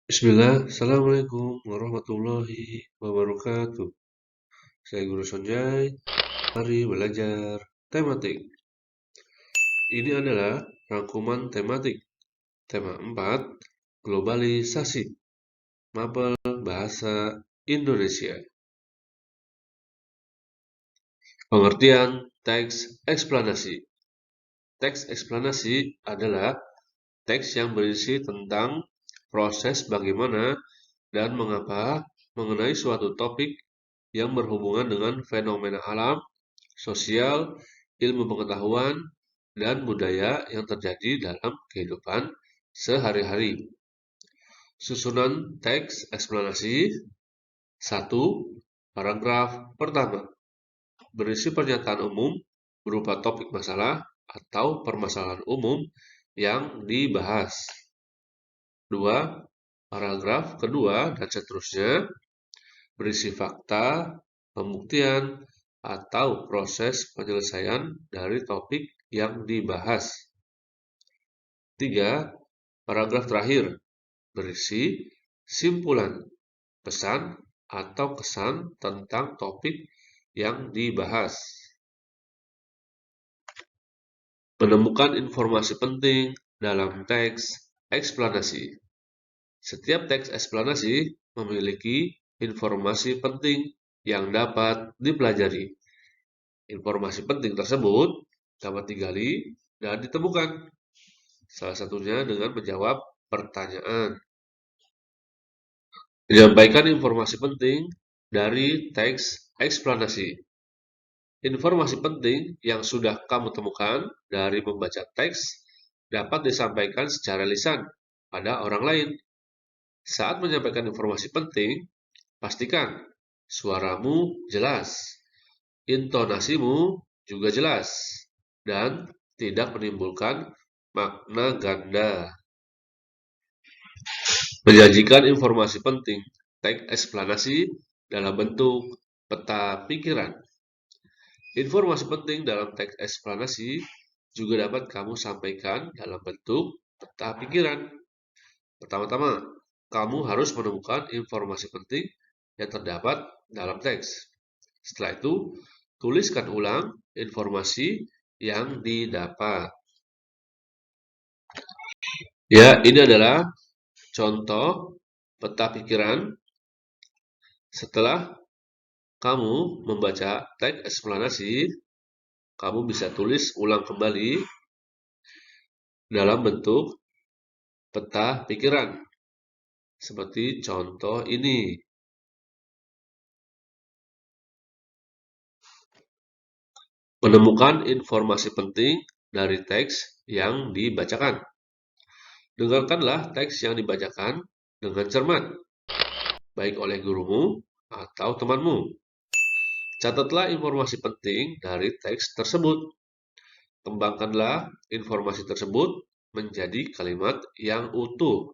Bismillah, Assalamualaikum warahmatullahi wabarakatuh. Saya Guru Sonjai, mari belajar tematik. Ini adalah rangkuman tematik. Tema 4, globalisasi, mapel bahasa Indonesia. Pengertian teks eksplanasi. Teks eksplanasi adalah teks yang berisi tentang proses bagaimana dan mengapa mengenai suatu topik yang berhubungan dengan fenomena alam, sosial, ilmu pengetahuan, dan budaya yang terjadi dalam kehidupan sehari-hari. Susunan teks eksplanasi. 1. Paragraf pertama. Berisi pernyataan umum berupa topik masalah atau permasalahan umum yang dibahas. 2. Paragraf kedua dan seterusnya berisi fakta, pembuktian, atau proses penyelesaian dari topik yang dibahas. 3. Paragraf terakhir berisi simpulan, pesan, atau kesan tentang topik yang dibahas. Menemukan informasi penting dalam teks eksplanasi. Setiap teks eksplanasi memiliki informasi penting yang dapat dipelajari. Informasi penting tersebut dapat digali dan ditemukan, salah satunya dengan menjawab pertanyaan. Menyampaikan informasi penting dari teks eksplanasi. Informasi penting yang sudah kamu temukan dari membaca teks dapat disampaikan secara lisan pada orang lain. Saat menyampaikan informasi penting, pastikan suaramu jelas, intonasimu juga jelas, dan tidak menimbulkan makna ganda. Menyajikan informasi penting teks eksplanasi dalam bentuk peta pikiran. Informasi penting dalam teks eksplanasi juga dapat kamu sampaikan dalam bentuk peta pikiran. Pertama-tama, kamu harus menemukan informasi penting yang terdapat dalam teks. Setelah itu, tuliskan ulang informasi yang didapat. Ya, ini adalah contoh peta pikiran. Setelah kamu membaca teks eksplanasi, kamu bisa tulis ulang kembali dalam bentuk peta pikiran. Seperti contoh ini. Menemukan informasi penting dari teks yang dibacakan. Dengarkanlah teks yang dibacakan dengan cermat, baik oleh gurumu atau temanmu. Catatlah informasi penting dari teks tersebut. Kembangkanlah informasi tersebut menjadi kalimat yang utuh.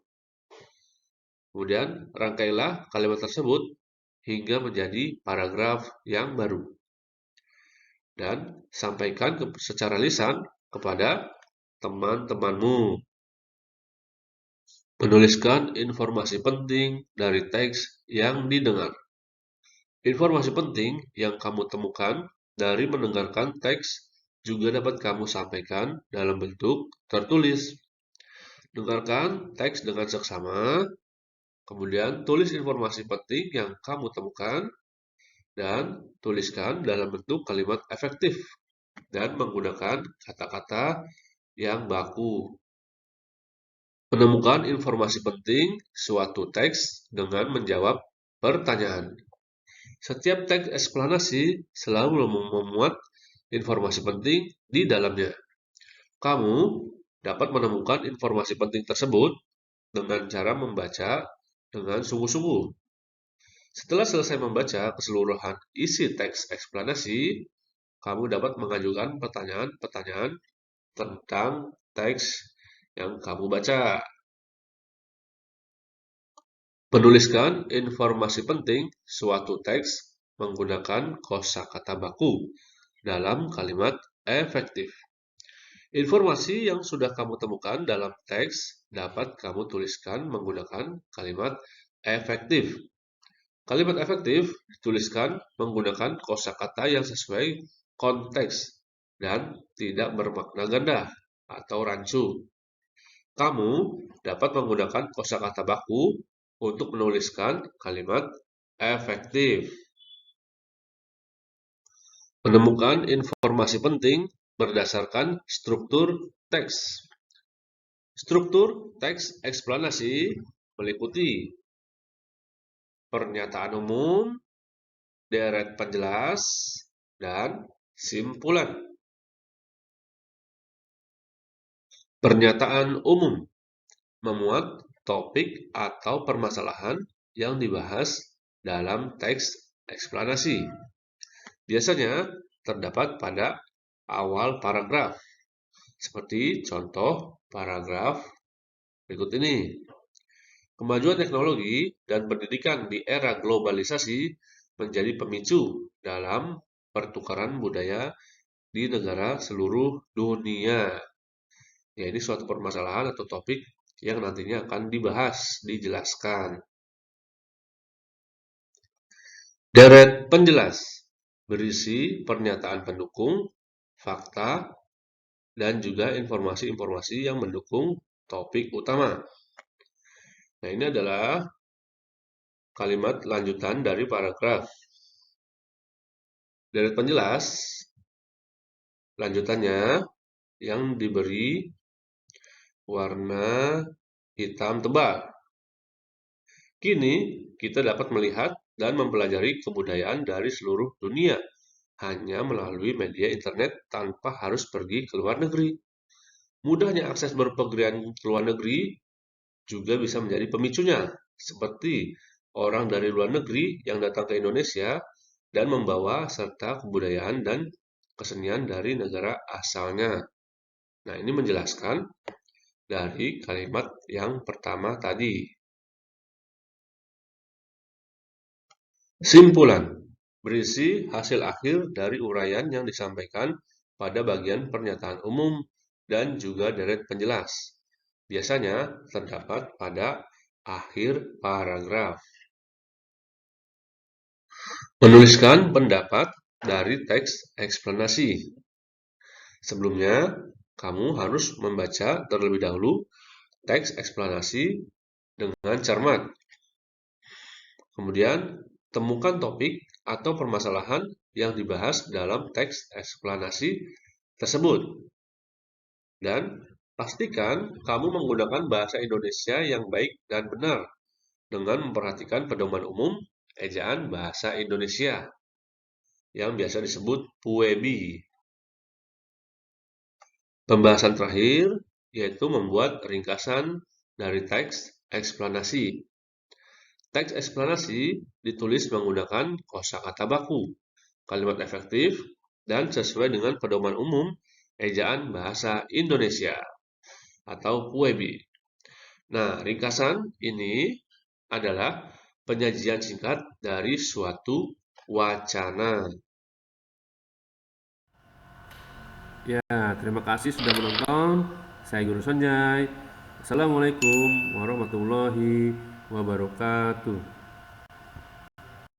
Kemudian, rangkailah kalimat tersebut hingga menjadi paragraf yang baru. Dan sampaikan secara lisan kepada teman-temanmu. Menuliskan informasi penting dari teks yang didengar. Informasi penting yang kamu temukan dari mendengarkan teks juga dapat kamu sampaikan dalam bentuk tertulis. Dengarkan teks dengan seksama, kemudian tulis informasi penting yang kamu temukan, dan tuliskan dalam bentuk kalimat efektif dan menggunakan kata-kata yang baku. Menemukan informasi penting suatu teks dengan menjawab pertanyaan. Setiap teks eksplanasi selalu memuat informasi penting di dalamnya. Kamu dapat menemukan informasi penting tersebut dengan cara membaca dengan sungguh-sungguh. Setelah selesai membaca keseluruhan isi teks eksplanasi, kamu dapat mengajukan pertanyaan-pertanyaan tentang teks yang kamu baca. Menuliskan informasi penting suatu teks menggunakan kosakata baku dalam kalimat efektif. Informasi yang sudah kamu temukan dalam teks dapat kamu tuliskan menggunakan kalimat efektif. Kalimat efektif dituliskan menggunakan kosakata yang sesuai konteks dan tidak bermakna ganda atau rancu. Kamu dapat menggunakan kosakata baku untuk menuliskan kalimat efektif. Menemukan informasi penting berdasarkan struktur teks. Struktur teks eksplanasi meliputi pernyataan umum, deret penjelas, dan simpulan. Pernyataan umum memuat topik atau permasalahan yang dibahas dalam teks eksplanasi. Biasanya terdapat pada awal paragraf, seperti contoh paragraf berikut ini. Kemajuan teknologi dan pendidikan di era globalisasi menjadi pemicu dalam pertukaran budaya di negara seluruh dunia. Ya, ini suatu permasalahan atau topik yang nantinya akan dibahas, dijelaskan. Deret penjelas berisi pernyataan pendukung, fakta, dan juga informasi-informasi yang mendukung topik utama. Nah, ini adalah kalimat lanjutan dari paragraf. Deret penjelas, lanjutannya yang diberi warna hitam tebal. Kini, kita dapat melihat dan mempelajari kebudayaan dari seluruh dunia hanya melalui media internet tanpa harus pergi ke luar negeri. Mudahnya akses berpergian ke luar negeri juga bisa menjadi pemicunya, seperti orang dari luar negeri yang datang ke Indonesia dan membawa serta kebudayaan dan kesenian dari negara asalnya. Nah, ini menjelaskan dari kalimat yang pertama tadi. Simpulan berisi hasil akhir dari uraian yang disampaikan pada bagian pernyataan umum dan juga deret penjelas. Biasanya terdapat pada akhir paragraf. Menuliskan pendapat dari teks eksplanasi. Sebelumnya, kamu harus membaca terlebih dahulu teks eksplanasi dengan cermat. Kemudian, temukan topik atau permasalahan yang dibahas dalam teks eksplanasi tersebut. Dan pastikan kamu menggunakan bahasa Indonesia yang baik dan benar dengan memperhatikan pedoman umum ejaan bahasa Indonesia yang biasa disebut PUEBI. Pembahasan terakhir yaitu membuat ringkasan dari teks eksplanasi. Teks eksplanasi ditulis menggunakan kosakata baku, kalimat efektif, dan sesuai dengan pedoman umum ejaan bahasa Indonesia atau PUEBI. Nah, ringkasan ini adalah penyajian singkat dari suatu wacana. Ya, terima kasih sudah menonton. Saya Guru Sonjai. Assalamualaikum warahmatullahi wabarakatuh.